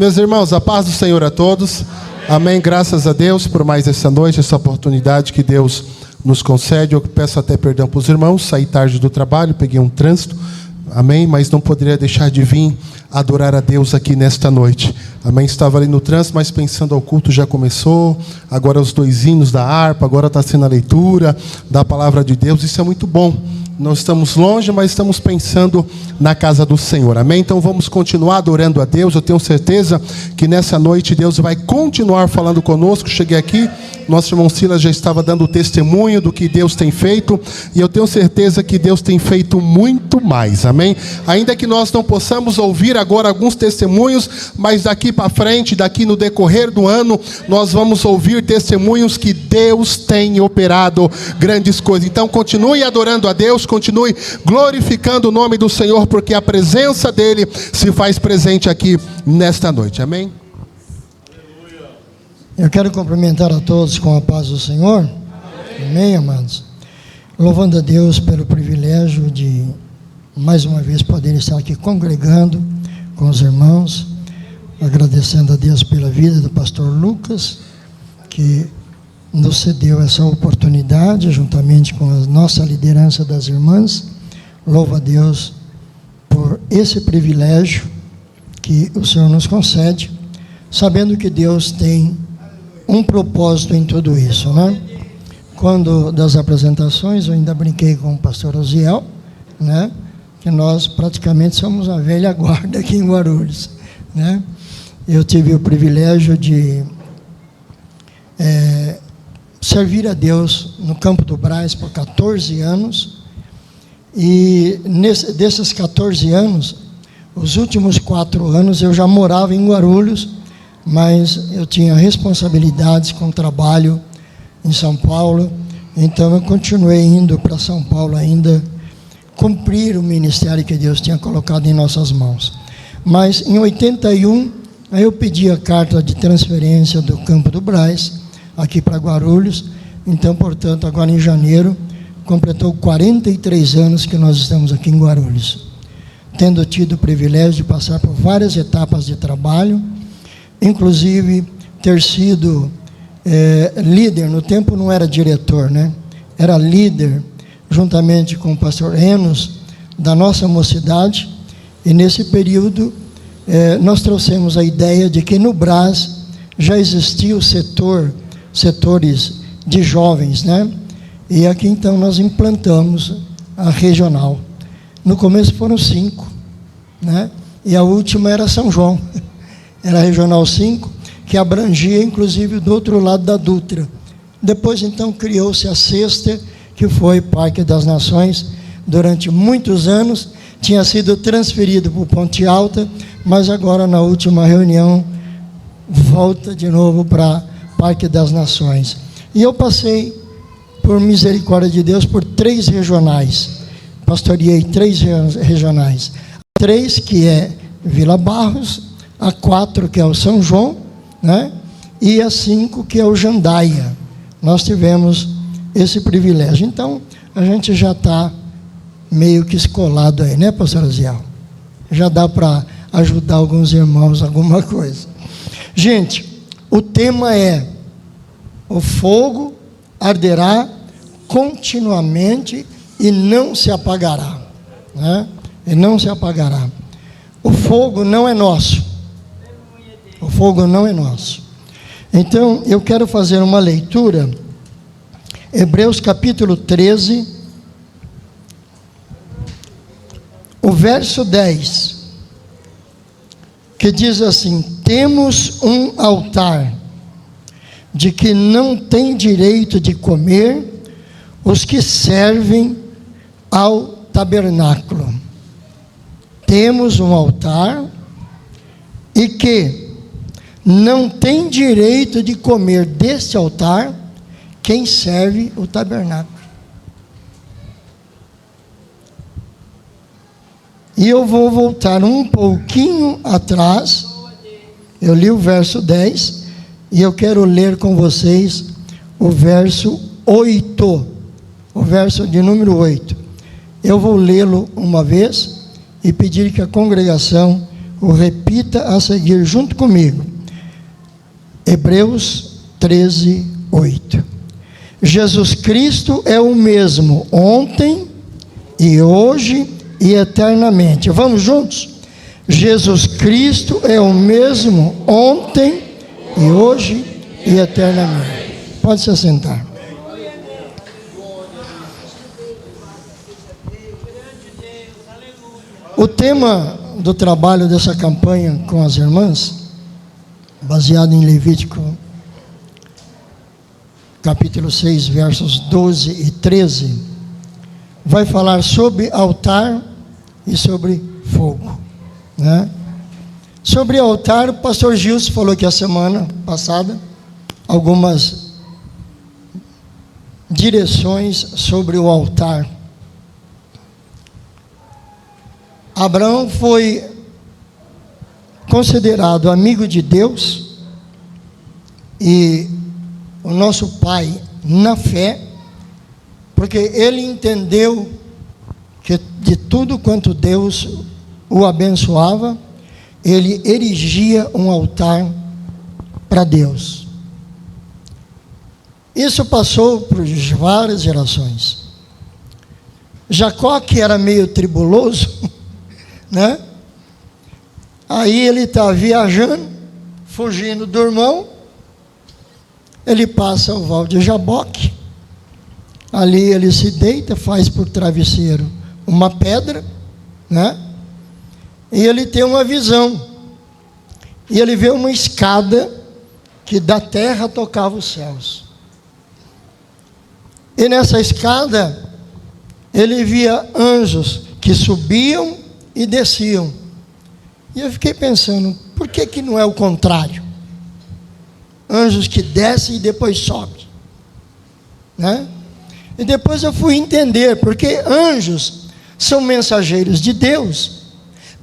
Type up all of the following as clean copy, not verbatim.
Meus irmãos, a paz do Senhor a todos. Amém. Graças a Deus por mais essa noite, essa oportunidade que Deus nos concede. Eu peço até perdão para os irmãos, saí tarde do trabalho, peguei um trânsito. Amém. Mas não poderia deixar de vir adorar a Deus aqui nesta noite. Amém. Estava ali no trânsito, mas pensando, o culto já começou. Agora os 2 hinos da harpa, agora está sendo a leitura da palavra de Deus. Isso é muito bom. Nós estamos longe, mas estamos pensando na casa do Senhor. Amém? Então vamos continuar adorando a Deus. Eu tenho certeza que nessa noite Deus vai continuar falando conosco. Cheguei aqui, nosso irmão Silas já estava dando testemunho do que Deus tem feito. E eu tenho certeza que Deus tem feito muito mais. Amém? Ainda que nós não possamos ouvir agora alguns testemunhos, mas daqui para frente, daqui no decorrer do ano, nós vamos ouvir testemunhos que Deus tem operado grandes coisas. Então continue adorando a Deus. Continue glorificando o nome do Senhor, porque a presença dEle se faz presente aqui nesta noite. Amém? Eu quero cumprimentar a todos com a paz do Senhor. Amém, amados? Louvando a Deus pelo privilégio de, mais uma vez, poder estar aqui congregando com os irmãos, agradecendo a Deus pela vida do pastor Lucas, que nos cedeu essa oportunidade, juntamente com a nossa liderança das irmãs. Louvo a Deus por esse privilégio que o Senhor nos concede, sabendo que Deus tem um propósito em tudo isso, né? Quando das apresentações, eu ainda brinquei com o pastor Osiel, né? Que nós praticamente somos a velha guarda aqui em Guarulhos, né? Eu tive o privilégio de servir a Deus no Campo do Brás por 14 anos, e desses 14 anos, os últimos 4 anos eu já morava em Guarulhos, mas eu tinha responsabilidades com trabalho em São Paulo, então eu continuei indo para São Paulo ainda, cumprir o ministério que Deus tinha colocado em nossas mãos. Mas em 81, aí eu pedi a carta de transferência do Campo do Brás, aqui para Guarulhos. Então, portanto, agora em janeiro, completou 43 anos que nós estamos aqui em Guarulhos, tendo tido o privilégio de passar por várias etapas de trabalho, inclusive ter sido líder. No tempo não era diretor, né? Era líder, juntamente com o pastor Enos, da nossa mocidade. E nesse período, nós trouxemos a ideia de que no Brás já existia o setores de jovens, né? E aqui então nós implantamos a regional. No começo foram 5, né? E a última era São João, era a regional 5, que abrangia inclusive do outro lado da Dutra. Depois então criou-se a 6ª, que foi Parque das Nações. Durante muitos anos tinha sido transferido para o Ponte Alta, mas agora na última reunião volta de novo para Parque das Nações. E eu passei, por misericórdia de Deus, por 3 regionais. Pastoreei 3 regionais. A 3, que é Vila Barros, a 4, que é o São João, né? E a 5, que é o Jandaia. Nós tivemos esse privilégio. Então, a gente já está meio que escolado aí, né, pastor Aziel? Já dá para ajudar alguns irmãos alguma coisa. Gente, o tema é: o fogo arderá continuamente e não se apagará, né? E não se apagará. O fogo não é nosso. O fogo não é nosso. Então, eu quero fazer uma leitura, Hebreus capítulo 13, o verso 10, que diz assim: temos um altar de que não tem direito de comer os que servem ao tabernáculo. Temos um altar e que não tem direito de comer deste altar quem serve o tabernáculo. E eu vou voltar um pouquinho atrás. Eu li o verso 10 e eu quero ler com vocês o verso 8, o verso de número 8. Eu vou lê-lo uma vez e pedir que a congregação o repita a seguir junto comigo. Hebreus 13, 8. Jesus Cristo é o mesmo ontem e hoje e eternamente. Vamos juntos? Jesus Cristo é o mesmo ontem e hoje e eternamente. Pode se assentar. O tema do trabalho dessa campanha com as irmãs, baseado em Levítico, capítulo 6, versos 12 e 13, vai falar sobre altar e sobre fogo, né? Sobre altar, o pastor Gilson falou que a semana passada, algumas direções sobre o altar. Abraão foi considerado amigo de Deus e o nosso pai na fé, porque ele entendeu que de tudo quanto Deus o abençoava, ele erigia um altar para Deus. Isso passou por várias gerações. Jacó, que era meio tribuloso, né? Aí ele está viajando, fugindo do irmão, ele passa o val de Jaboque, ali ele se deita, faz por travesseiro uma pedra, né? E ele tem uma visão, e ele vê uma escada que da terra tocava os céus, e nessa escada ele via anjos que subiam e desciam. E eu fiquei pensando, por que não é o contrário? Anjos que descem e depois sobem, né? E depois eu fui entender, porque anjos são mensageiros de Deus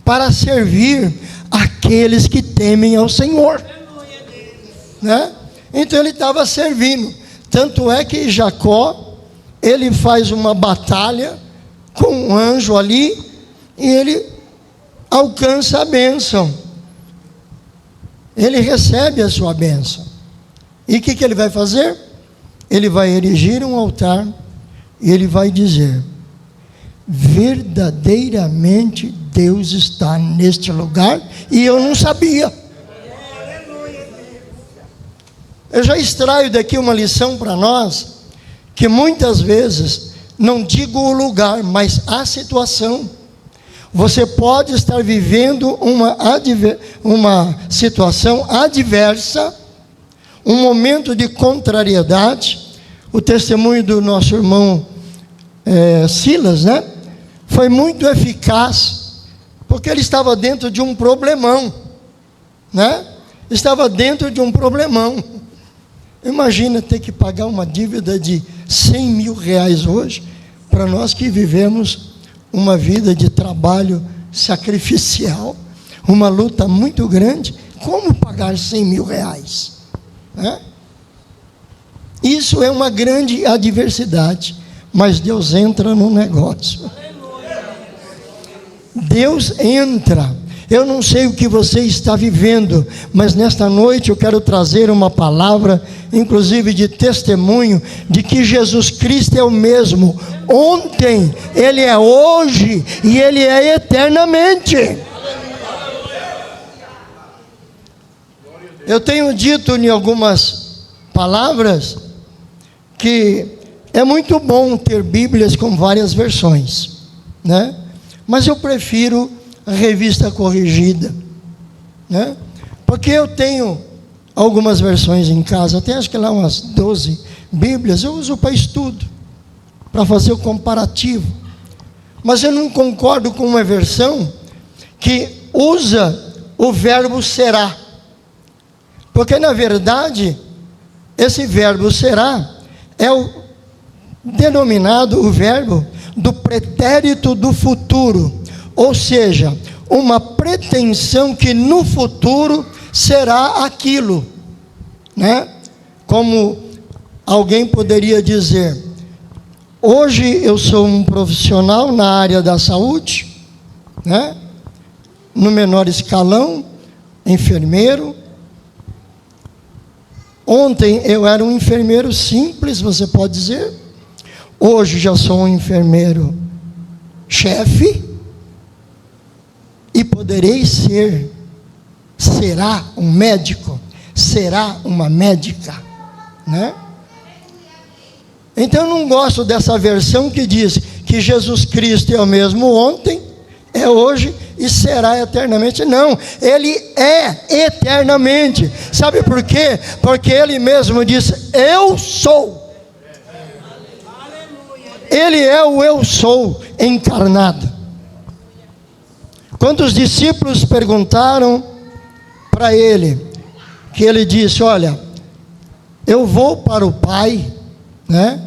para servir aqueles que temem ao Senhor, né? Então ele estava servindo. Tanto é que Jacó, ele faz uma batalha com um anjo ali, e ele alcança a bênção, ele recebe a sua bênção. E o que ele vai fazer? Ele vai erigir um altar, e ele vai dizer: verdadeiramente Deus está neste lugar, e eu não sabia. Eu já extraio daqui uma lição para nós, que muitas vezes, não digo o lugar, mas a situação. Você pode estar vivendo uma situação adversa, um momento de contrariedade. O testemunho do nosso irmão Silas, né, foi muito eficaz, porque ele estava dentro de um problemão, né? Estava dentro de um problemão. Imagina ter que pagar uma dívida de 100 mil reais hoje, para nós que vivemos uma vida de trabalho sacrificial, uma luta muito grande. Como pagar 100 mil reais? Né? Isso é uma grande adversidade, mas Deus entra no negócio. Deus entra. Eu não sei o que você está vivendo, mas nesta noite eu quero trazer uma palavra, inclusive de testemunho, de que Jesus Cristo é o mesmo ontem, Ele é hoje e Ele é eternamente. Eu tenho dito em algumas palavras que é muito bom ter Bíblias com várias versões, né? Mas eu prefiro a revista corrigida, né? Porque eu tenho algumas versões em casa, tem acho que lá umas 12 Bíblias, eu uso para estudo, para fazer o comparativo. Mas eu não concordo com uma versão que usa o verbo será, porque na verdade esse verbo será é o denominado o verbo do pretérito do futuro, ou seja, uma pretensão que no futuro será aquilo, né? Como alguém poderia dizer: hoje eu sou um profissional na área da saúde, né? no menor escalão, enfermeiro. Ontem eu era um enfermeiro simples, você pode dizer. Hoje já sou um enfermeiro chefe. E poderei será um médico, será uma médica, né? Então eu não gosto dessa versão que diz que Jesus Cristo é o mesmo ontem, é hoje e será eternamente. Não, Ele é eternamente. Sabe por quê? Porque Ele mesmo disse: eu sou. Ele é o eu sou encarnado. Quando os discípulos perguntaram para Ele, que Ele disse: olha, eu vou para o Pai, né?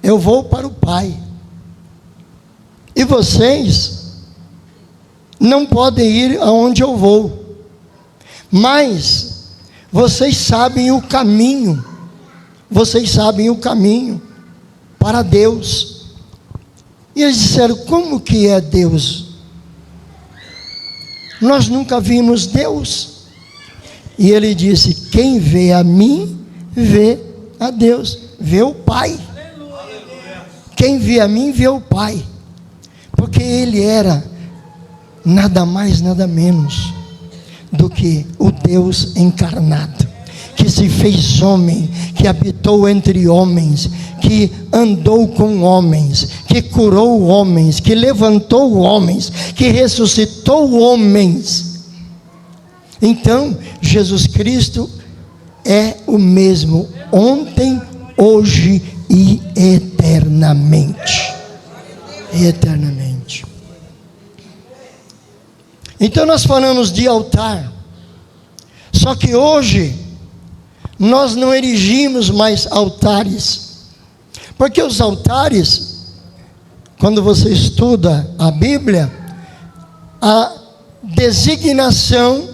Eu vou para o Pai. E vocês não podem ir aonde eu vou. Mas vocês sabem o caminho. Vocês sabem o caminho para Deus. E eles disseram: como que é Deus? Nós nunca vimos Deus. E ele disse: quem vê a mim, vê a Deus, vê o Pai. Quem vê a mim, vê o Pai. Porque ele era nada mais, nada menos do que o Deus encarnado, que se fez homem, que habitou entre homens, que andou com homens, que curou homens, que levantou homens, que ressuscitou homens. Então, Jesus Cristo é o mesmo ontem, hoje e eternamente. Eternamente. Então nós falamos de altar. Só que hoje nós não erigimos mais altares. Porque os altares, quando você estuda a Bíblia, a designação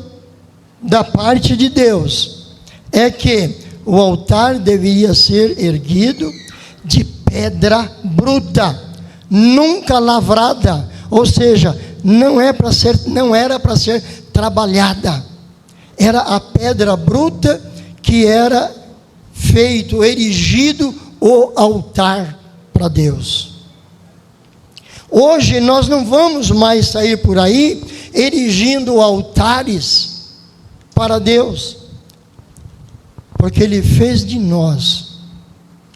da parte de Deus é que o altar deveria ser erguido de pedra bruta, nunca lavrada, ou seja, não era para ser trabalhada. Era a pedra bruta que era feito, erigido o altar para Deus. Hoje nós não vamos mais sair por aí erigindo altares para Deus, porque Ele fez de nós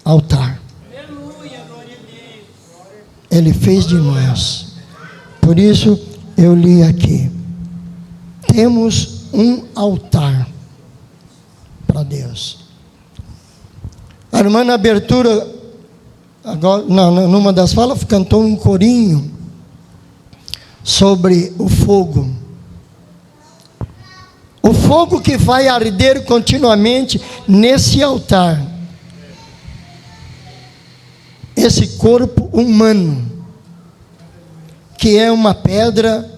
altar. Ele fez de nós. Por isso eu li aqui: temos um altar para Deus. A irmã, na abertura, agora, numa das falas, cantou um corinho sobre o fogo. O fogo que vai arder continuamente nesse altar. Esse corpo humano, que é uma pedra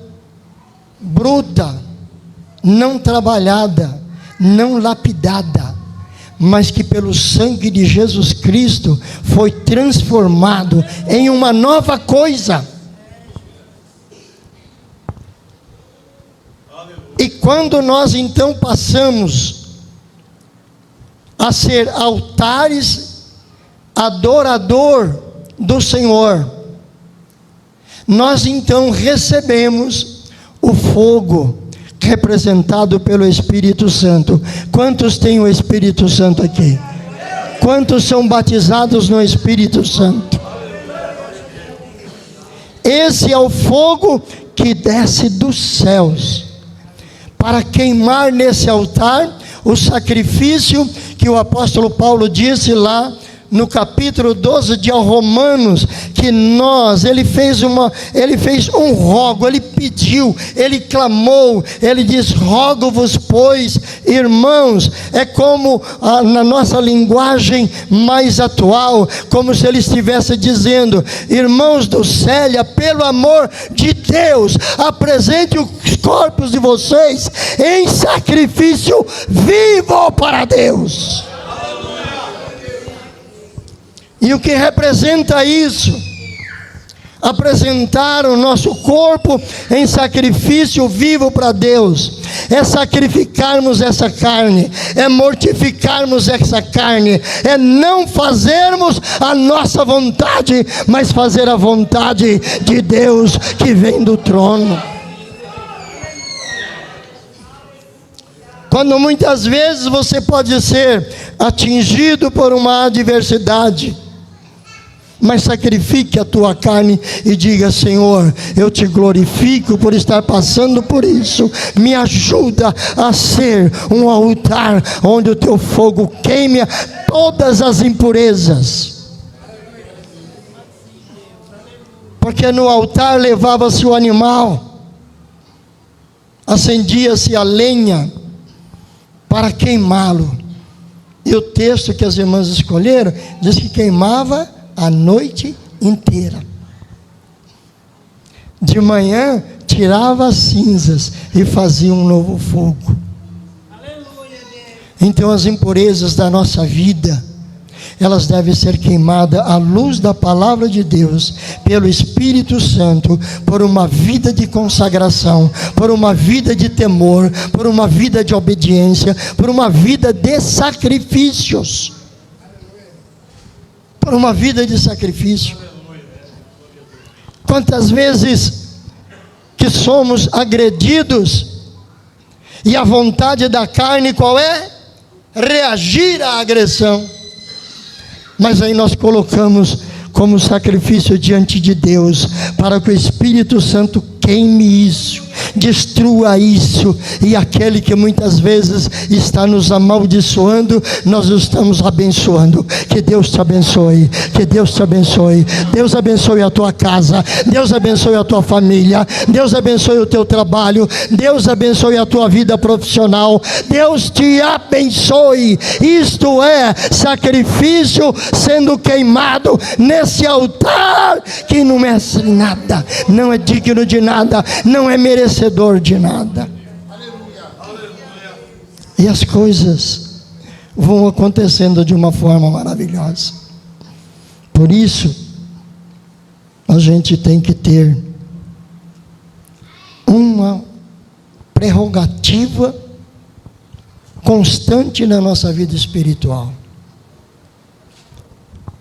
bruta, não trabalhada, não lapidada, mas que pelo sangue de Jesus Cristo foi transformado em uma nova coisa. E quando nós então passamos a ser altares, adorador do Senhor, nós então recebemos o fogo representado pelo Espírito Santo. Quantos têm o Espírito Santo aqui? Quantos são batizados no Espírito Santo? Esse é o fogo que desce dos céus para queimar nesse altar o sacrifício que o apóstolo Paulo disse lá no capítulo 12 de Romanos, que ele fez um rogo, ele pediu, ele clamou, ele diz: rogo-vos, pois, irmãos. É como na nossa linguagem mais atual, como se ele estivesse dizendo: irmãos do Célia, pelo amor de Deus, apresente os corpos de vocês em sacrifício vivo para Deus. E o que representa isso? apresentar o nosso corpo em sacrifício vivo para Deus, é sacrificarmos essa carne, é mortificarmos essa carne, é não fazermos a nossa vontade, mas fazer a vontade de Deus que vem do trono. Quando muitas vezes você pode ser atingido por uma adversidade, mas sacrifique a tua carne e diga: Senhor, eu te glorifico por estar passando por isso, me ajuda a ser um altar onde o teu fogo queime todas as impurezas, porque no altar levava-se o animal, acendia-se a lenha para queimá-lo, e o texto que as irmãs escolheram diz que queimava a noite inteira. De manhã tirava as cinzas e fazia um novo fogo. Então as impurezas da nossa vida, elas devem ser queimadas à luz da palavra de Deus, pelo Espírito Santo, por uma vida de consagração, por uma vida de temor, por uma vida de obediência, por uma vida de sacrifícios. Por uma vida de sacrifício. Quantas vezes que somos agredidos, e a vontade da carne qual é? Reagir à agressão. Mas aí nós colocamos como sacrifício diante de Deus, para que o Espírito Santo queime isso, destrua isso, e aquele que muitas vezes está nos amaldiçoando, nós o estamos abençoando. Que Deus te abençoe, que Deus te abençoe. Deus abençoe a tua casa, Deus abençoe a tua família, Deus abençoe o teu trabalho, Deus abençoe a tua vida profissional, Deus te abençoe. Isto é sacrifício sendo queimado nesse altar, que não merece nada, não é digno de nada, não é merecedor de nada. E as coisas vão acontecendo de uma forma maravilhosa. Por isso, a gente tem que ter uma prerrogativa constante na nossa vida espiritual.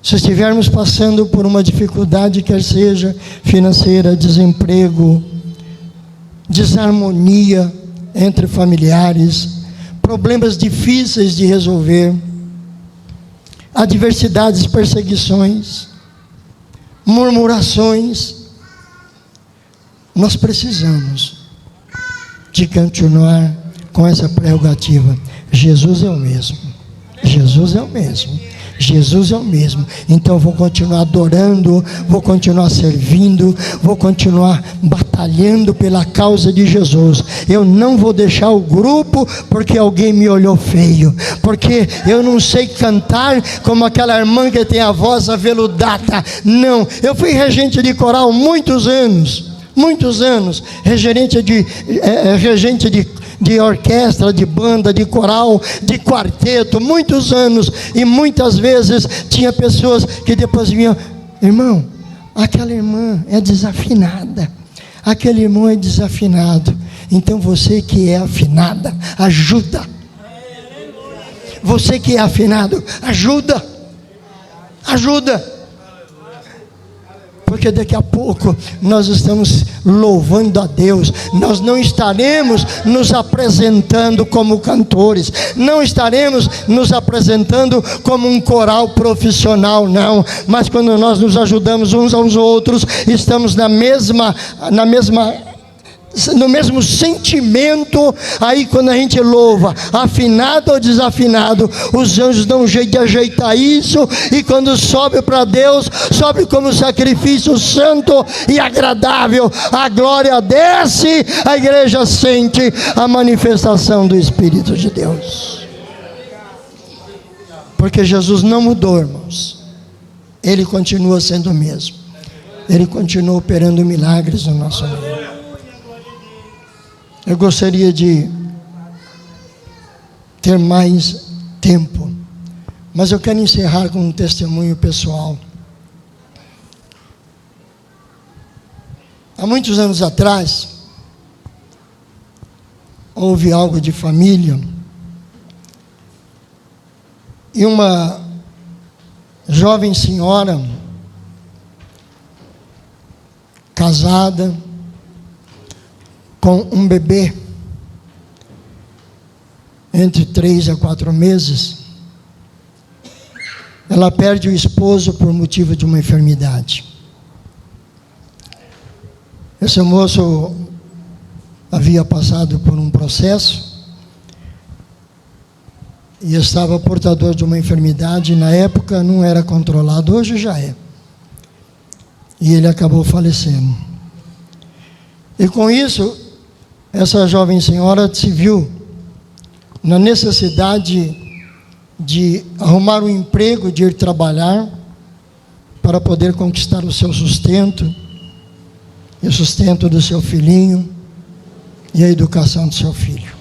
Se estivermos passando por uma dificuldade, quer seja financeira, desemprego, desarmonia entre familiares, problemas difíceis de resolver, adversidades, perseguições, murmurações, nós precisamos de continuar com essa prerrogativa. Jesus é o mesmo, Jesus é o mesmo, Jesus é o mesmo. Então eu vou continuar adorando, vou continuar servindo, vou continuar batalhando pela causa de Jesus. Eu não vou deixar o grupo porque alguém me olhou feio, porque eu não sei cantar como aquela irmã que tem a voz aveludada. Não, eu fui regente de coral muitos anos, regente de orquestra, de banda, de coral, de quarteto, muitos anos, e muitas vezes tinha pessoas que depois vinham: irmão, aquela irmã é desafinada, aquele irmão é desafinado. Então você que é afinada, ajuda. Você que é afinado, ajuda. Porque daqui a pouco nós estamos louvando a Deus, nós não estaremos nos apresentando como cantores, não estaremos nos apresentando como um coral profissional, não, mas quando nós nos ajudamos uns aos outros, estamos no mesmo sentimento. Aí quando a gente louva, afinado ou desafinado, os anjos dão um jeito de ajeitar isso, e quando sobe para Deus, sobe como sacrifício santo e agradável. A glória desce, a igreja sente a manifestação do Espírito de Deus, porque Jesus não mudou, irmãos. Ele continua sendo o mesmo, Ele continua operando milagres no nosso meio. Eu gostaria de ter mais tempo, mas eu quero encerrar com um testemunho pessoal. Há muitos anos atrás, houve algo de família, e uma jovem senhora, casada, com um bebê, entre 3 a 4 meses, ela perde o esposo por motivo de uma enfermidade. Esse moço havia passado por um processo e estava portador de uma enfermidade, na época não era controlado, hoje já é. E ele acabou falecendo. E com isso, essa jovem senhora se viu na necessidade de arrumar um emprego, de ir trabalhar, para poder conquistar o seu sustento, e o sustento do seu filhinho, e a educação do seu filho.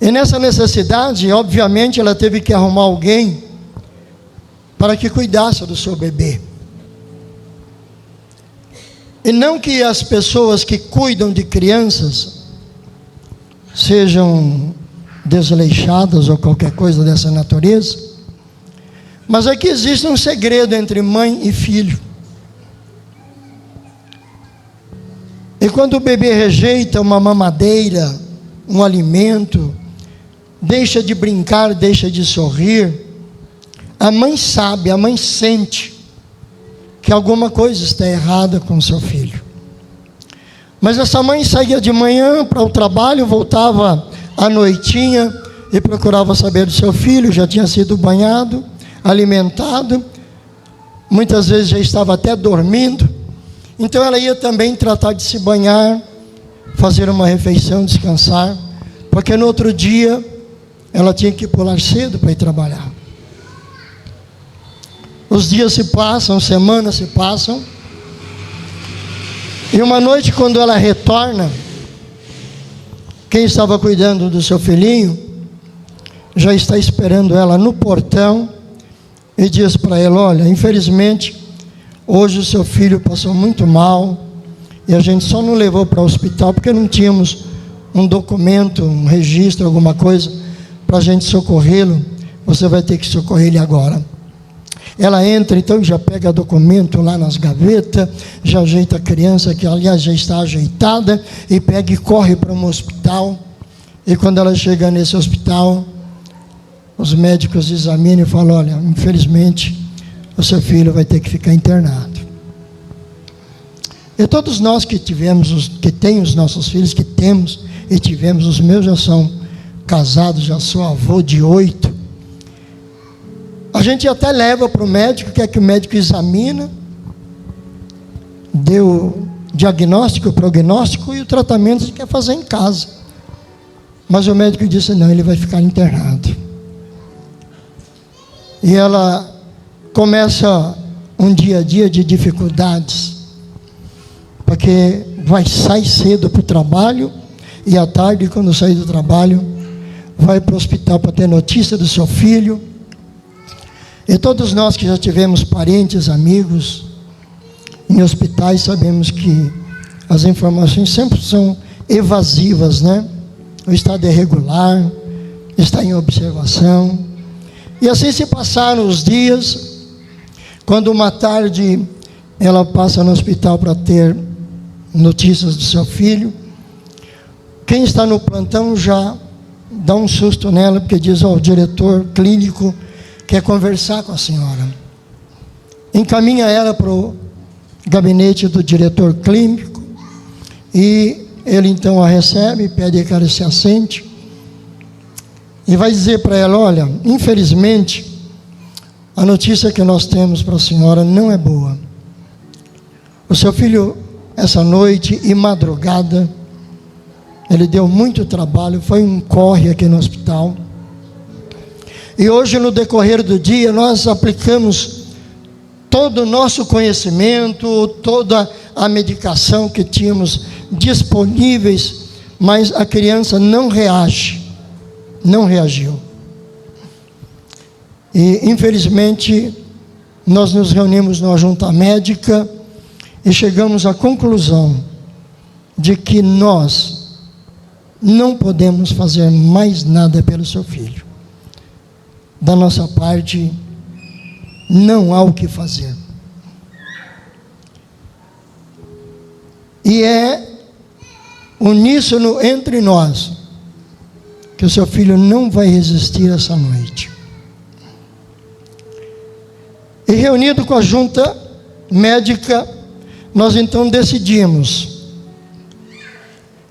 E nessa necessidade, obviamente, ela teve que arrumar alguém para que cuidasse do seu bebê. E não que as pessoas que cuidam de crianças sejam desleixadas ou qualquer coisa dessa natureza, mas aqui existe um segredo entre mãe e filho. E quando o bebê rejeita uma mamadeira, um alimento, deixa de brincar, deixa de sorrir, a mãe sabe, a mãe sente que alguma coisa está errada com o seu filho. Mas essa mãe saía de manhã para o trabalho, voltava à noitinha e procurava saber do seu filho, já tinha sido banhado, alimentado, muitas vezes já estava até dormindo. Então ela ia também tratar de se banhar, fazer uma refeição, descansar, porque no outro dia ela tinha que pular cedo para ir trabalhar. Os dias se passam, semanas se passam, e uma noite, quando ela retorna, quem estava cuidando do seu filhinho já está esperando ela no portão e diz para ela: olha, infelizmente hoje o seu filho passou muito mal e a gente só não levou para o hospital porque não tínhamos um documento, um registro, alguma coisa para a gente socorrê-lo. Você vai ter que socorrer ele agora. Ela entra então e já pega documento lá nas gavetas, já ajeita a criança, que aliás já está ajeitada, e pega e corre para um hospital. E quando ela chega nesse hospital, os médicos examinam e falam: olha, infelizmente o seu filho vai ter que ficar internado. E todos nós que tivemos, que tem os nossos filhos, que temos e tivemos, os meus já são casados, já sou avô de 8. A gente até leva para o médico, quer que o médico examina, dê o diagnóstico, o prognóstico e o tratamento a gente quer fazer em casa. Mas o médico disse: não, ele vai ficar internado. E ela começa um dia a dia de dificuldades, porque sai cedo para o trabalho, e à tarde, quando sair do trabalho, vai para o hospital para ter notícia do seu filho. E todos nós que já tivemos parentes, amigos em hospitais, sabemos que as informações sempre são evasivas, né? O estado é irregular, está em observação. E assim se passaram os dias. Quando uma tarde ela passa no hospital para ter notícias do seu filho, quem está no plantão já dá um susto nela, porque diz: o diretor clínico quer conversar com a senhora. Encaminha ela para o gabinete do diretor clínico, e ele então a recebe, pede que ela se assente, e vai dizer para ela: olha, infelizmente, a notícia que nós temos para a senhora não é boa. O seu filho, essa noite e madrugada, ele deu muito trabalho, foi um corre aqui no hospital. E hoje, no decorrer do dia, nós aplicamos todo o nosso conhecimento, toda a medicação que tínhamos disponíveis, mas a criança não reage, não reagiu. E infelizmente nós nos reunimos numa junta médica e chegamos à conclusão de que nós não podemos fazer mais nada pelo seu filho. Da nossa parte, não há o que fazer. E é uníssono entre nós que o seu filho não vai resistir essa noite. E reunido com a junta médica, nós então decidimos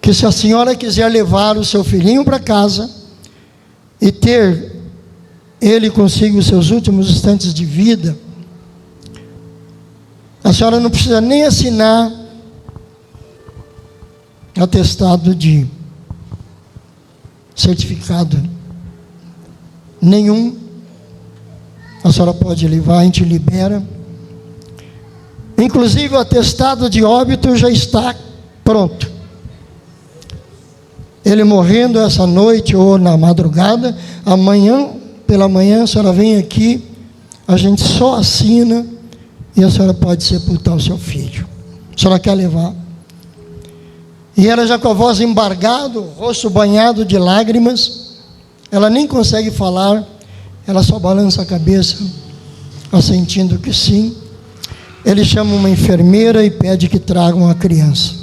que se a senhora quiser levar o seu filhinho para casa e ter ele consigo os seus últimos instantes de vida, a senhora não precisa nem assinar atestado de certificado nenhum. A senhora pode levar, a gente libera. Inclusive o atestado de óbito já está pronto. Ele morrendo essa noite ou na madrugada, amanhã, pela manhã, a senhora vem aqui, a gente só assina e a senhora pode sepultar o seu filho. A senhora quer levar? E ela já com a voz embargada, o rosto banhado de lágrimas, ela nem consegue falar, ela só balança a cabeça, assentindo que sim. Ele chama uma enfermeira e pede que tragam a criança.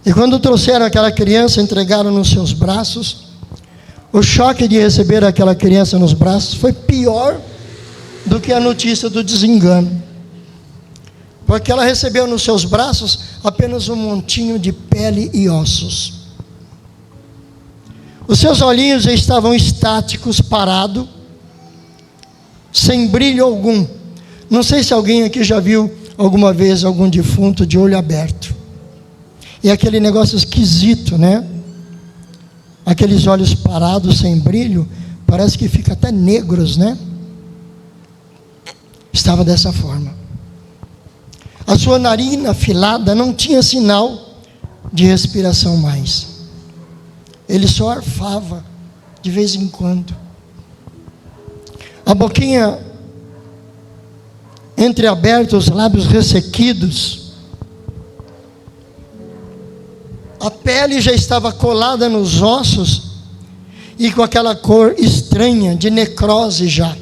E quando trouxeram aquela criança, entregaram nos seus braços, o choque de receber aquela criança nos braços foi pior do que a notícia do desengano. Porque ela recebeu nos seus braços apenas um montinho de pele e ossos. Os seus olhinhos já estavam estáticos, parados, sem brilho algum. Não sei se alguém aqui já viu alguma vez algum defunto de olho aberto. E aquele negócio esquisito, né? Aqueles olhos parados, sem brilho, parece que fica até negros, né? Estava dessa forma. A sua narina afilada não tinha sinal de respiração mais. Ele só arfava de vez em quando. A boquinha entreaberta, os lábios ressequidos. A pele já estava colada nos ossos e com aquela cor estranha de necrose já.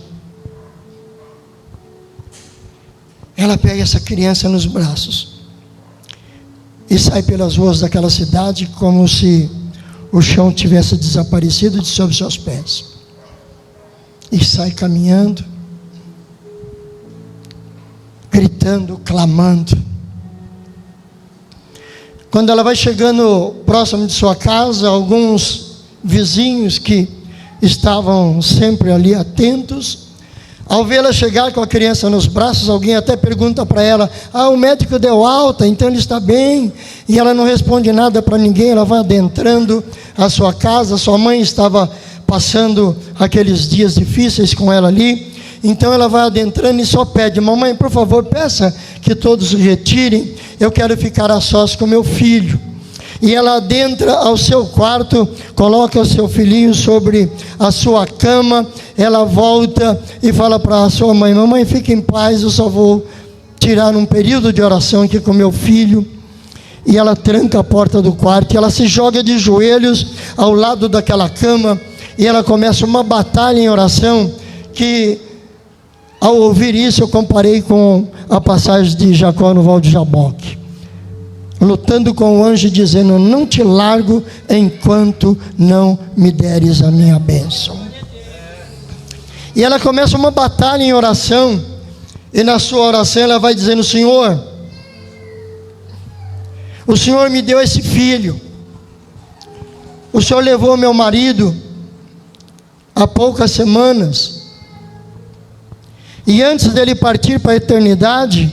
Ela pega essa criança nos braços e sai pelas ruas daquela cidade como se o chão tivesse desaparecido de sob seus pés. E sai caminhando, gritando, clamando. Quando ela vai chegando próximo de sua casa, alguns vizinhos que estavam sempre ali atentos, ao vê-la chegar com a criança nos braços, alguém até pergunta para ela: o médico deu alta, então ele está bem. E ela não responde nada para ninguém, ela vai adentrando a sua casa. Sua mãe estava passando aqueles dias difíceis com ela ali, então ela vai adentrando e só pede: mamãe, por favor, peça que todos se retirem, eu quero ficar a sós com meu filho. E ela adentra ao seu quarto, coloca o seu filhinho sobre a sua cama, ela volta e fala para a sua mãe: mamãe, fique em paz, eu só vou tirar um período de oração aqui com meu filho. E ela tranca a porta do quarto, e ela se joga de joelhos ao lado daquela cama, e ela começa uma batalha em oração, que ao ouvir isso eu comparei com a passagem de Jacó no Val de Jaboque, lutando com o anjo, dizendo: não te largo enquanto não me deres a minha bênção. E ela começa uma batalha em oração, e na sua oração ela vai dizendo: Senhor, o Senhor me deu esse filho, o Senhor levou meu marido há poucas semanas, e antes dele partir para a eternidade,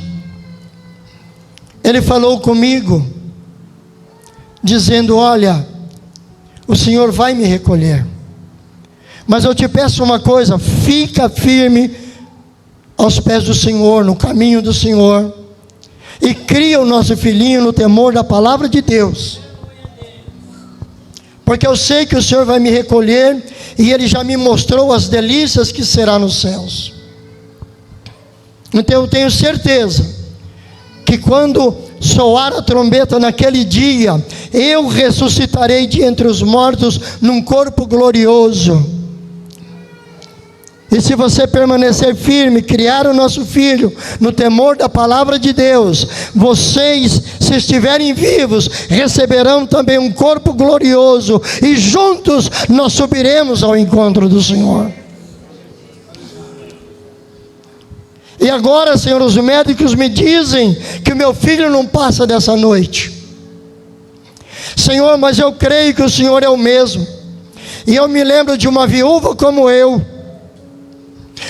ele falou comigo, dizendo: olha, o Senhor vai me recolher, mas eu te peço uma coisa, fica firme aos pés do Senhor, no caminho do Senhor, e cria o nosso filhinho no temor da palavra de Deus, porque eu sei que o Senhor vai me recolher, e Ele já me mostrou as delícias que será nos céus. Então eu tenho certeza que quando soar a trombeta naquele dia, eu ressuscitarei de entre os mortos num corpo glorioso. E se você permanecer firme, criar o nosso filho no temor da palavra de Deus, vocês, se estiverem vivos, receberão também um corpo glorioso, e juntos nós subiremos ao encontro do Senhor. E agora, Senhor, os médicos me dizem que o meu filho não passa dessa noite. Senhor, mas eu creio que o Senhor é o mesmo. E eu me lembro de uma viúva como eu.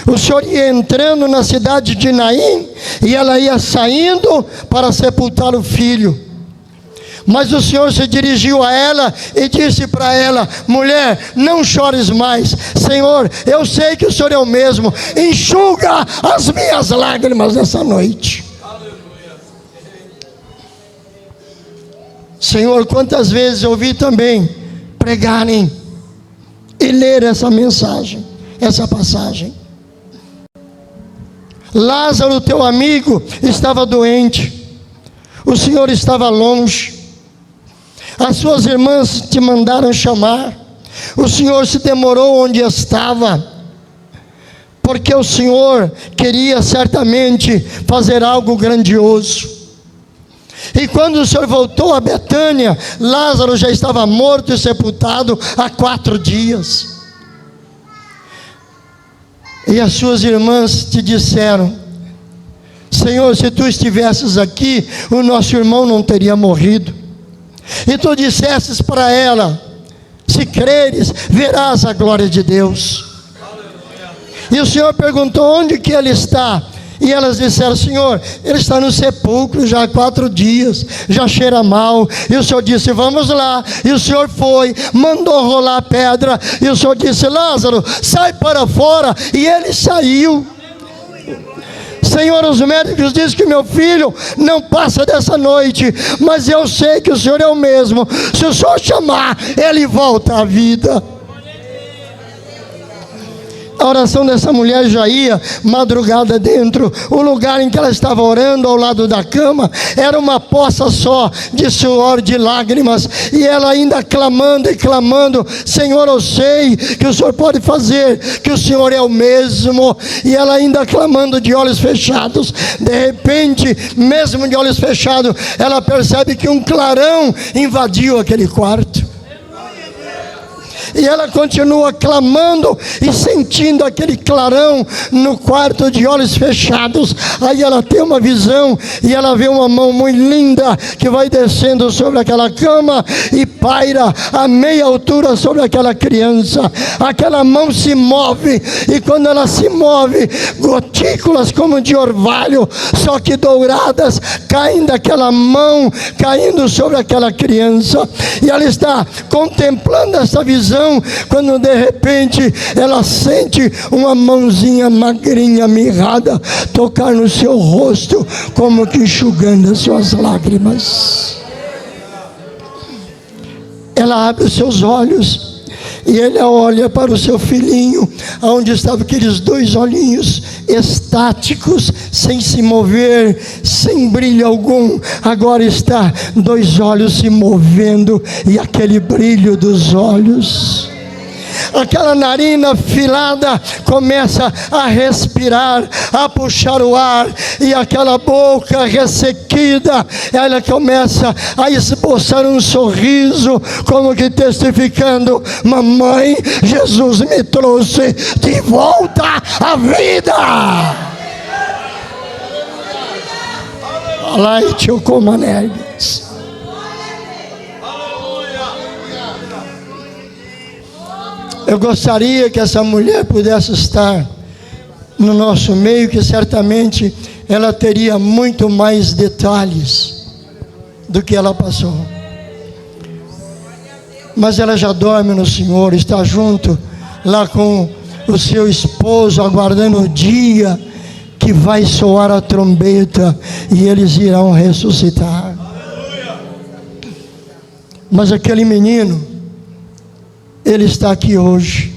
O Senhor ia entrando na cidade de Naim, e ela ia saindo para sepultar o filho. Mas o Senhor se dirigiu a ela e disse para ela: mulher, não chores mais. Senhor, eu sei que o Senhor é o mesmo. Enxuga as minhas lágrimas nessa noite. Senhor, quantas vezes eu ouvi também pregarem e ler essa mensagem, essa passagem. Lázaro, teu amigo, estava doente. O Senhor estava longe. As suas irmãs te mandaram chamar. O Senhor se demorou onde estava, porque o Senhor queria certamente fazer algo grandioso. E quando o Senhor voltou a Betânia, Lázaro já estava morto e sepultado há 4 dias. E as suas irmãs te disseram: Senhor, se tu estivesses aqui, o nosso irmão não teria morrido. E tu dissestes para ela: se creres, verás a glória de Deus. E o Senhor perguntou: onde que ele está? E elas disseram: Senhor, ele está no sepulcro já há 4 dias, já cheira mal. E o Senhor disse: vamos lá. E o Senhor foi, mandou rolar a pedra. E o Senhor disse: Lázaro, sai para fora. E ele saiu. Senhor, os médicos dizem que meu filho não passa dessa noite, mas eu sei que o Senhor é o mesmo. Se o Senhor chamar, ele volta à vida. A oração dessa mulher já ia madrugada dentro. O lugar em que ela estava orando, ao lado da cama, era uma poça só de suor, de lágrimas. E ela ainda clamando e clamando: Senhor, eu sei que o Senhor pode fazer, que o Senhor é o mesmo. E ela ainda clamando de olhos fechados. De repente, mesmo de olhos fechados, ela percebe que um clarão invadiu aquele quarto. E ela continua clamando e sentindo aquele clarão no quarto de olhos fechados. Aí ela tem uma visão e ela vê uma mão muito linda que vai descendo sobre aquela cama e paira a meia altura sobre aquela criança. Aquela mão se move, e quando ela se move, gotículas como de orvalho, só que douradas, caem daquela mão, caindo sobre aquela criança. E ela está contemplando essa visão, quando de repente ela sente uma mãozinha magrinha, mirrada, tocar no seu rosto, como que enxugando as suas lágrimas. Ela abre os seus olhos e ela olha para o seu filhinho, onde estavam aqueles 2 olhinhos estáticos, sem se mover, sem brilho algum. Agora está 2 olhos se movendo, e aquele brilho dos olhos, aquela narina afilada começa a respirar, a puxar o ar, e aquela boca ressequida, ela começa a esboçar um sorriso, como que testificando: mamãe, Jesus me trouxe de volta à vida. Light o comanelis. Eu gostaria que essa mulher pudesse estar no nosso meio, que certamente ela teria muito mais detalhes do que ela passou. Mas ela já dorme no Senhor, está junto lá com o seu esposo, aguardando o dia que vai soar a trombeta e eles irão ressuscitar. Mas aquele menino, ele está aqui hoje.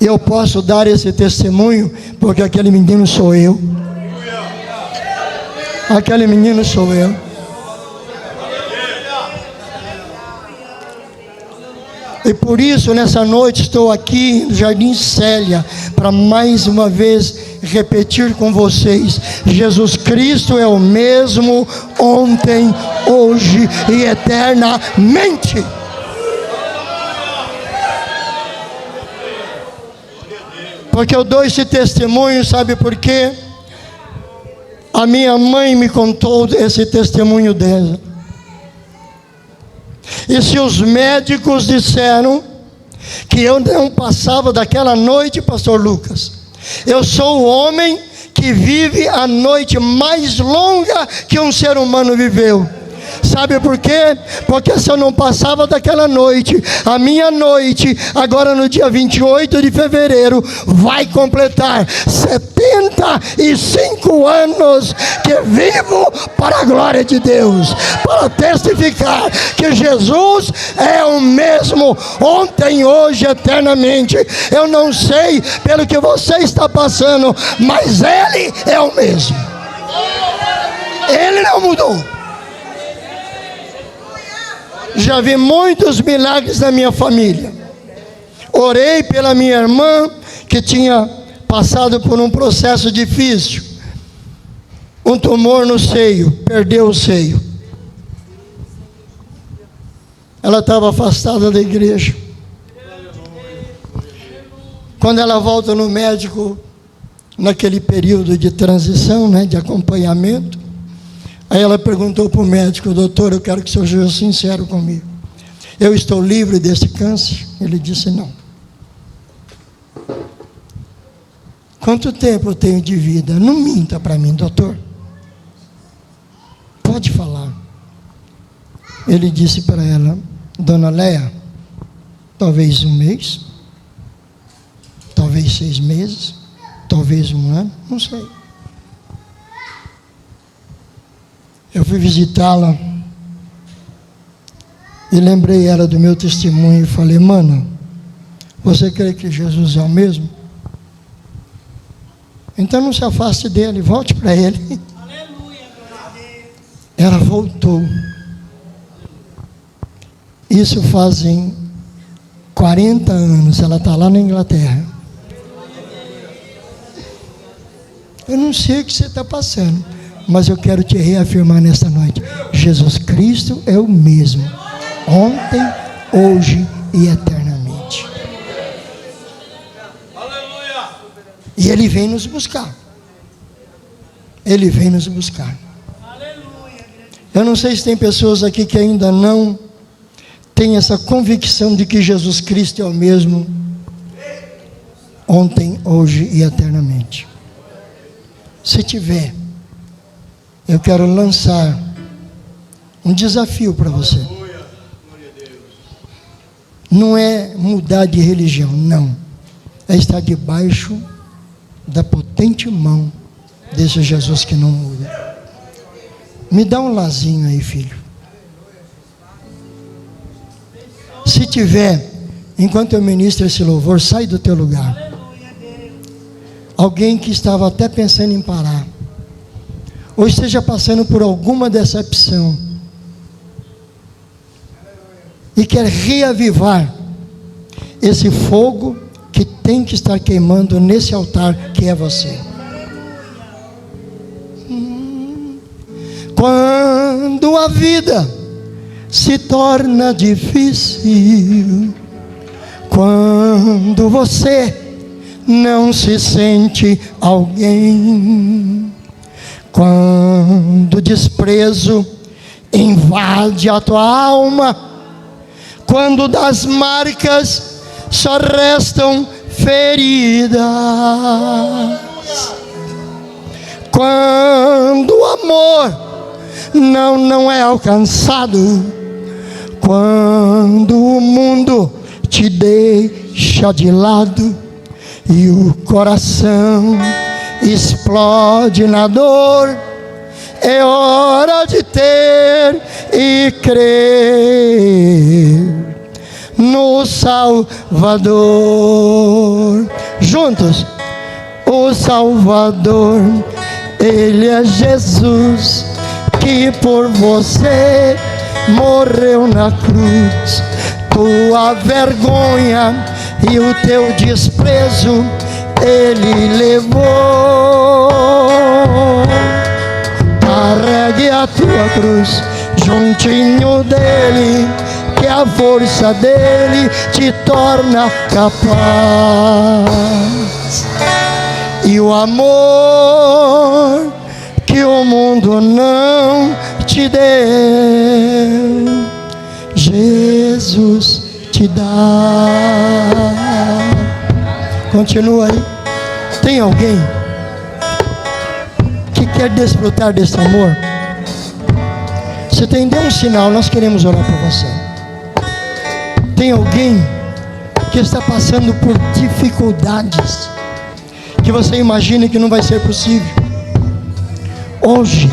Eu posso dar esse testemunho, porque aquele menino sou eu. Aquele menino sou eu. E por isso, nessa noite, estou aqui no Jardim Célia, para mais uma vez repetir com vocês: Jesus Cristo é o mesmo ontem, hoje e eternamente. Porque eu dou esse testemunho, sabe por quê? A minha mãe me contou esse testemunho dela. E se os médicos disseram que eu não passava daquela noite, pastor Lucas, eu sou o homem que vive a noite mais longa que um ser humano viveu. Sabe por quê? Porque se eu não passava daquela noite, a minha noite, agora no dia 28 de fevereiro, vai completar 75 anos que vivo para a glória de Deus, para testificar que Jesus é o mesmo ontem, hoje, eternamente. Eu não sei pelo que você está passando, mas Ele é o mesmo. Ele não mudou. Já vi muitos milagres na minha família. Orei pela minha irmã, que tinha passado por um processo difícil. Um tumor no seio, perdeu o seio. Ela estava afastada da igreja. Quando ela volta no médico, naquele período de transição, de acompanhamento, aí ela perguntou para o médico: doutor, eu quero que o senhor seja sincero comigo. Eu estou livre desse câncer? Ele disse: não. Quanto tempo eu tenho de vida? Não minta para mim, doutor. Pode falar. Ele disse para ela: dona Léa, talvez um mês, talvez 6 meses, talvez um ano, não sei. Eu fui visitá-la e lembrei ela do meu testemunho e falei: mana, você crê que Jesus é o mesmo? Então não se afaste dele, volte para ele. Aleluia. Ela voltou. Isso fazem 40 anos, ela está lá na Inglaterra. Eu não sei o que você está passando, mas eu quero te reafirmar nesta noite: Jesus Cristo é o mesmo, ontem, hoje e eternamente. Aleluia. E Ele vem nos buscar. Ele vem nos buscar. Aleluia. Eu não sei se tem pessoas aqui que ainda não têm essa convicção de que Jesus Cristo é o mesmo, ontem, hoje e eternamente. Se tiver, eu quero lançar um desafio para você. Não é mudar de religião, não. É estar debaixo da potente mão desse Jesus que não muda. Me dá um lazinho aí, filho. Se tiver, enquanto eu ministro esse louvor, sai do teu lugar. Alguém que estava até pensando em parar, ou esteja passando por alguma decepção e quer reavivar esse fogo que tem que estar queimando nesse altar que é você. Quando a vida se torna difícil, quando você não se sente alguém, quando o desprezo invade a tua alma, quando das marcas só restam feridas, quando o amor não é alcançado, quando o mundo te deixa de lado e o coração explode na dor, é hora de ter e crer no Salvador. Juntos, o Salvador Ele é Jesus que por você morreu na cruz. Tua vergonha e o teu desprezo Ele levou. Carregue a tua cruz juntinho dele, que a força dele te torna capaz. E o amor que o mundo não te deu, Jesus te dá. Continua aí. Tem alguém que quer desfrutar desse amor? Você tem, dê um sinal, nós queremos orar por você. Tem alguém que está passando por dificuldades, que você imagina que não vai ser possível? Hoje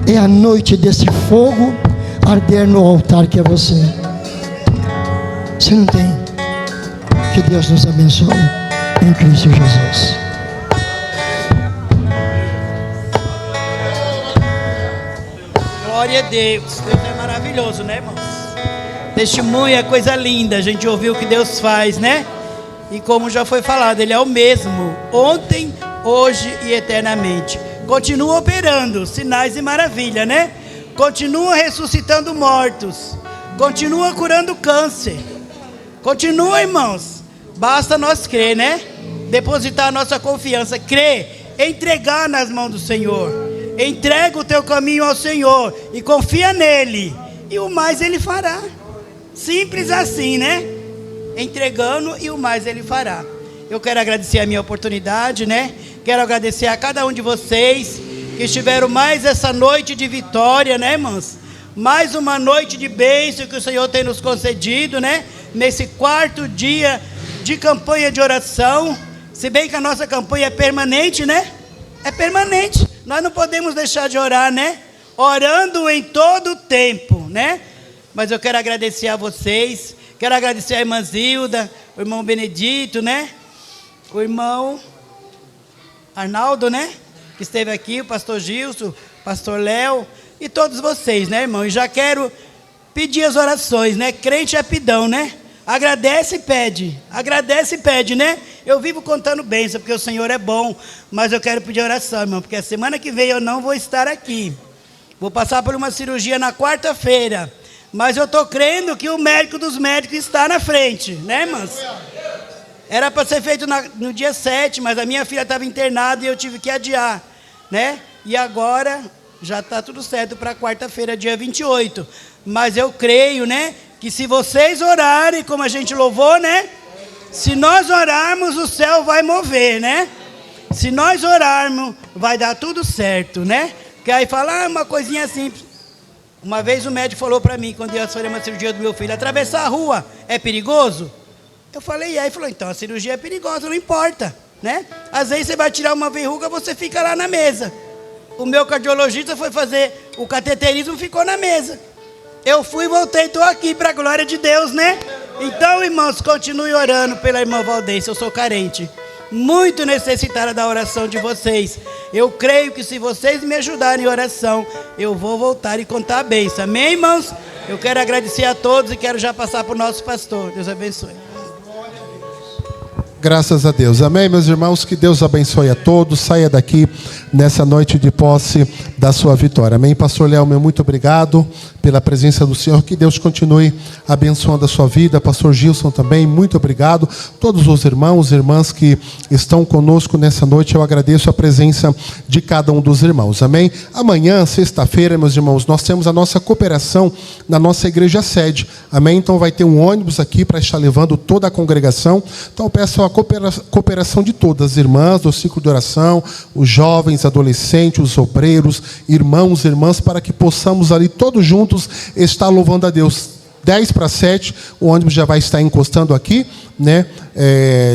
é a noite desse fogo arder no altar que é você. Você não tem? Que Deus nos abençoe em Cristo Jesus. Glória a Deus. Deus é maravilhoso, né, irmãos? Testemunho é coisa linda. A gente ouviu o que Deus faz, né? E como já foi falado, Ele é o mesmo, ontem, hoje e eternamente. Continua operando sinais e maravilha, né? Continua ressuscitando mortos. Continua curando câncer. Continua, irmãos. Basta nós crer, né? Depositar a nossa confiança. Crer, entregar nas mãos do Senhor. Entrega o teu caminho ao Senhor e confia nele. E o mais Ele fará. Simples assim, né? Entregando e o mais Ele fará. Eu quero agradecer a minha oportunidade, né? Quero agradecer a cada um de vocês que estiveram mais essa noite de vitória, né, irmãos? Mais uma noite de bênção que o Senhor tem nos concedido, né? Nesse 4º dia de campanha de oração. Se bem que a nossa campanha é permanente, né? É permanente. Nós não podemos deixar de orar, né? Orando em todo o tempo, né? Mas eu quero agradecer a vocês. Quero agradecer a irmã Zilda, o irmão Benedito, né? O irmão Arnaldo, né? Que esteve aqui, o pastor Gilson, o pastor Léo e todos vocês, né, irmão? E já quero pedir as orações, né? Crente é pidão, né? Agradece e pede, né? Eu vivo contando bênção, porque o Senhor é bom, mas eu quero pedir oração, irmão, porque a semana que vem eu não vou estar aqui. Vou passar por uma cirurgia na quarta-feira, mas eu estou crendo que o médico dos médicos está na frente, né, irmãos? Era para ser feito no dia 7, mas a minha filha estava internada e eu tive que adiar, né? E agora já está tudo certo para quarta-feira, dia 28. Mas eu creio, né, que se vocês orarem, como a gente louvou, né? Se nós orarmos, o céu vai mover, né? Se nós orarmos, vai dar tudo certo, né? Que aí fala, uma coisinha simples. Uma vez o médico falou para mim, quando eu ia fazer uma cirurgia do meu filho, atravessar a rua é perigoso? Eu falei, e aí? Ele falou, então a cirurgia é perigosa, não importa, né? Às vezes você vai tirar uma verruga, você fica lá na mesa. O meu cardiologista foi fazer o cateterismo, ficou na mesa. Eu fui e voltei, estou aqui para a glória de Deus, né? Então, irmãos, continue orando pela irmã Valdência, eu sou carente. Muito necessitada da oração de vocês. Eu creio que se vocês me ajudarem em oração, eu vou voltar e contar a bênção. Amém, irmãos? Eu quero agradecer a todos e quero já passar para o nosso pastor. Deus abençoe. Graças a Deus. Amém, meus irmãos? Que Deus abençoe a todos. Saia daqui nessa noite de posse da sua vitória. Amém? Pastor Léo, meu muito obrigado pela presença do Senhor. Que Deus continue abençoando a sua vida. Pastor Gilson também, muito obrigado. Todos os irmãos e irmãs que estão conosco nessa noite, eu agradeço a presença de cada um dos irmãos. Amém? Amanhã, sexta-feira, meus irmãos, nós temos a nossa cooperação na nossa igreja sede. Amém? Então vai ter um ônibus aqui para estar levando toda a congregação. Então eu peço a cooperação de todas as irmãs do ciclo de oração, os jovens, adolescentes, os obreiros, irmãos e irmãs, para que possamos ali todos juntos estar louvando a Deus. 6:50, o ônibus já vai estar encostando aqui, né?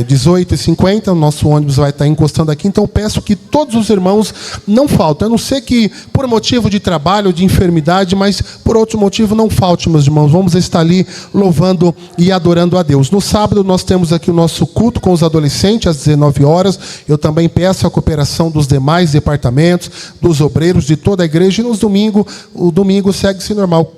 18h50, o nosso ônibus vai estar encostando aqui, então eu peço que todos os irmãos não faltem, a não ser que por motivo de trabalho, de enfermidade, mas por outro motivo não falte, meus irmãos. Vamos estar ali louvando e adorando a Deus. No sábado nós temos aqui o nosso culto com os adolescentes às 19 horas. Eu também peço a cooperação dos demais departamentos, dos obreiros, de toda a igreja. E nos domingos, o domingo segue-se normal.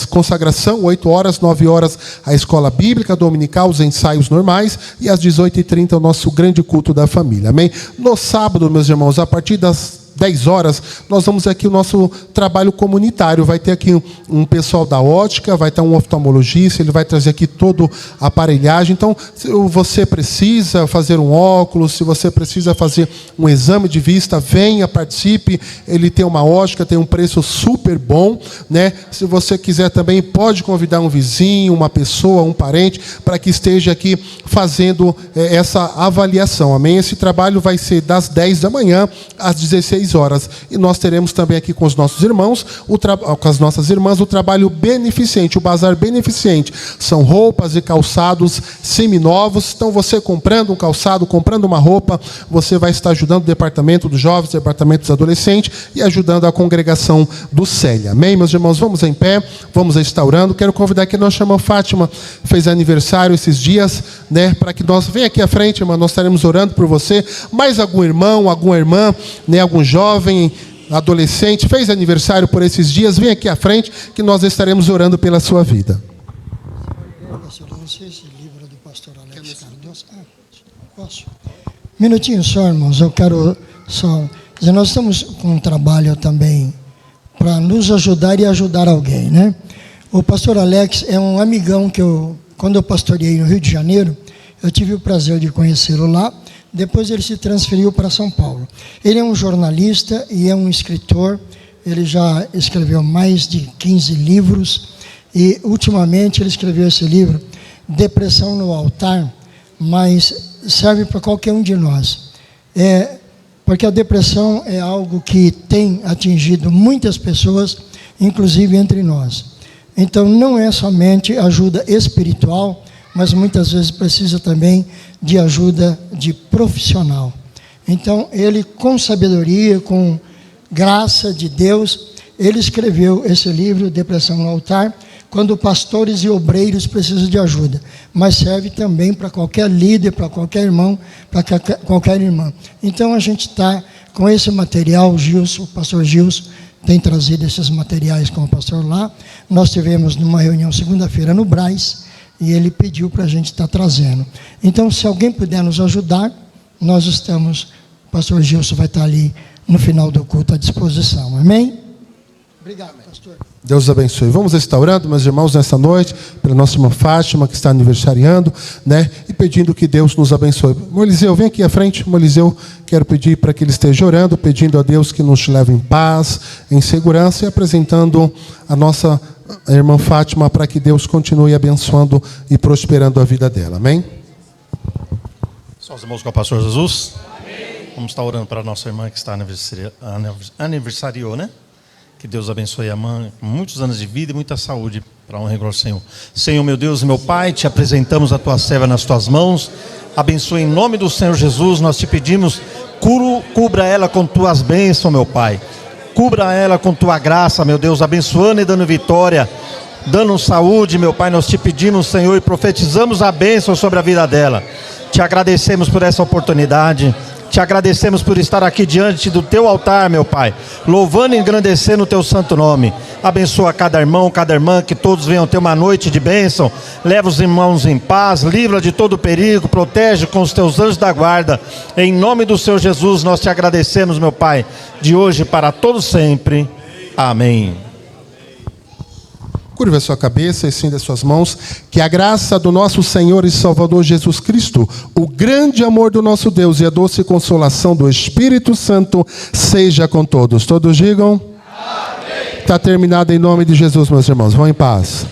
Consagração, 8 horas, 9 horas a escola bíblica dominical, os ensaios normais, e às 18h30 o nosso grande culto da família. Amém? No sábado, meus irmãos, a partir das 10 horas, nós vamos aqui o nosso trabalho comunitário. Vai ter aqui um pessoal da ótica, vai ter um oftalmologista, ele vai trazer aqui toda a aparelhagem. Então, se você precisa fazer um óculos, se você precisa fazer um exame de vista, venha, participe. Ele tem uma ótica, tem um preço super bom, né? Se você quiser também, pode convidar um vizinho, uma pessoa, um parente, para que esteja aqui fazendo essa avaliação. Amém? Esse trabalho vai ser das 10 da manhã às 16 horas. E nós teremos também aqui com os nossos irmãos, com as nossas irmãs, o trabalho beneficente, o bazar beneficente. São roupas e calçados seminovos. Então, você comprando um calçado, comprando uma roupa, você vai estar ajudando o departamento dos jovens, o departamento dos adolescentes e ajudando a congregação do Célia. Amém, meus irmãos? Vamos em pé, vamos estar orando. Quero convidar aqui a nossa irmã Fátima, fez aniversário esses dias, né? Para que nós, venha aqui à frente, irmã, nós estaremos orando por você. Mais algum irmão, alguma irmã, né? Algum jovem, adolescente, fez aniversário por esses dias, vem aqui à frente que nós estaremos orando pela sua vida. Não sei se livro do pastor Alex Cardoso. Posso? Minutinho só, irmãos, eu quero só dizer, nós estamos com um trabalho também para nos ajudar e ajudar alguém, né? O pastor Alex é um amigão que quando eu pastoreei no Rio de Janeiro, eu tive o prazer de conhecê-lo lá. Depois ele se transferiu para São Paulo. Ele é um jornalista e é um escritor. Ele já escreveu mais de 15 livros. E, ultimamente, ele escreveu esse livro, Depressão no Altar, mas serve para qualquer um de nós. Porque a depressão é algo que tem atingido muitas pessoas, inclusive entre nós. Então, não é somente ajuda espiritual, mas muitas vezes precisa também de ajuda de profissional. Então, ele, com sabedoria, com graça de Deus, ele escreveu esse livro, Depressão no Altar, quando pastores e obreiros precisam de ajuda. Mas serve também para qualquer líder, para qualquer irmão, para qualquer irmã. Então, a gente está com esse material, o pastor Gilson tem trazido esses materiais com o pastor lá. Nós tivemos numa reunião segunda-feira no Brás, e ele pediu para a gente estar trazendo. Então, se alguém puder nos ajudar, nós estamos, o pastor Gilson vai estar ali no final do culto à disposição. Amém? Obrigado, pastor. Deus abençoe. Vamos estar orando, meus irmãos, nessa noite, pela nossa irmã Fátima, que está aniversariando, né? E pedindo que Deus nos abençoe. Moliseu, vem aqui à frente. Moliseu, quero pedir para que ele esteja orando, pedindo a Deus que nos leve em paz, em segurança, e apresentando a nossa irmã Fátima para que Deus continue abençoando e prosperando a vida dela. Amém? Só os irmãos com o pastor Jesus. Amém. Vamos estar orando para a nossa irmã que está aniversariou, né? Que Deus abençoe a mãe com muitos anos de vida e muita saúde para a honra e glória do Senhor. Senhor, meu Deus e meu Pai, te apresentamos a tua serva nas tuas mãos. Abençoe em nome do Senhor Jesus. Nós te pedimos, cubra ela com tuas bênçãos, meu Pai. Cubra ela com tua graça, meu Deus, abençoando e dando vitória, dando saúde, meu Pai. Nós te pedimos, Senhor, e profetizamos a bênção sobre a vida dela. Te agradecemos por essa oportunidade. Te agradecemos por estar aqui diante do teu altar, meu Pai, louvando e engrandecendo o teu santo nome. Abençoa cada irmão, cada irmã, que todos venham ter uma noite de bênção. Leva os irmãos em paz, livra de todo perigo, protege com os teus anjos da guarda. Em nome do Senhor Jesus, nós te agradecemos, meu Pai, de hoje para todo sempre. Amém. Curva a sua cabeça e estenda as suas mãos. Que a graça do nosso Senhor e Salvador Jesus Cristo, o grande amor do nosso Deus e a doce consolação do Espírito Santo seja com todos. Todos digam. Amém. Está terminado em nome de Jesus, meus irmãos. Vão em paz.